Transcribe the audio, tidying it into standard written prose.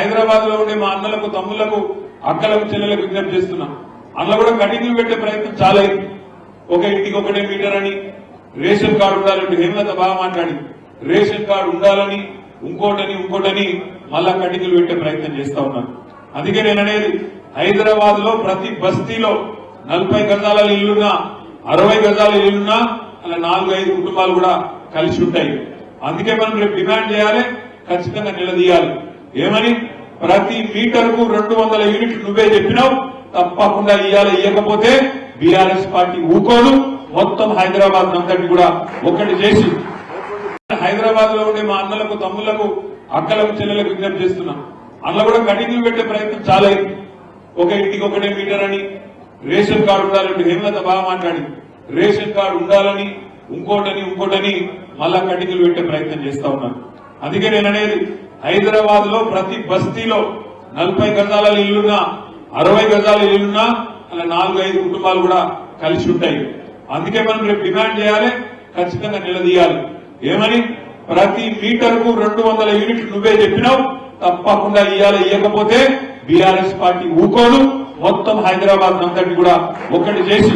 హైదరాబాద్ లో ఉండే మా అన్నలకు తమ్ముళ్లకు అక్కలకు చెల్లెలకు విజ్ఞప్తి చేస్తున్నా. అందులో కూడా కటింగ్లు పెట్టే ప్రయత్నం చాలా అయింది. ఒక ఇంటికి ఒకటే మీటర్ అని, రేషన్ కార్డు ఉండాలని హేమలత బాగా మాట్లాడి, రేషన్ కార్డు ఉండాలని ఇంకోటని మళ్ళా కటింగ్లు పెట్టే ప్రయత్నం చేస్తా ఉన్నారు. అందుకే నేను అనేది హైదరాబాద్ లో ప్రతి బస్తీలో 40 గజాల ఇల్లున్నా 60 గజాల ఇల్లున్నా అలా 4-5 కుటుంబాలు కూడా కలిసి ఉంటాయి. అందుకే మనం రేపు డిమాండ్ చేయాలి, ఖచ్చితంగా నిలదీయాలి. ఏమని? ప్రతి మీటర్ కు 200 యూనిట్లు నువ్వే చెప్పినావు, తప్పకుండా ఇయ్యకపోతే బీఆర్ఎస్ పార్టీ ఊకోదు. మొత్తం హైదరాబాద్ అంతటి కూడా ఒకటి చేసి హైదరాబాద్ లో ఉండే మా అన్నలకు తమ్ముళ్లకు అక్కలకు చెల్లెలకు విజ్ఞప్తి చేస్తున్నా. అందులో కూడా కటింగ్లు పెట్టే ప్రయత్నం చాలా అయింది. ఒక ఇంటికి ఒకటే మీటర్ అని, రేషన్ కార్డు ఉండాలని హేమలత బాగా మాట్లాడి, రేషన్ కార్డు ఉండాలని ఇంకోటని మళ్ళా కటింగ్లు పెట్టే ప్రయత్నం చేస్తా ఉన్నారు. అందుకే నేను అనేది హైదరాబాద్ లో ప్రతి బస్తీలో 40 గజాల ఇల్లున్నా 60 గజాల ఇల్లున్నా అలా 4-5 కుటుంబాలు కూడా కలిసి ఉంటాయి. అందుకే మనం రేపు డిమాండ్ చేయాలి, ఖచ్చితంగా నిలదీయాలి. ఏమని? ప్రతి మీటర్ కు 200 యూనిట్లు నువ్వే చెప్పినావు, తప్పకుండా ఇయ్యకపోతే బీఆర్ఎస్ పార్టీ ఊకోదు. మొత్తం హైదరాబాద్ అంతటి కూడా ఒకటి చేసి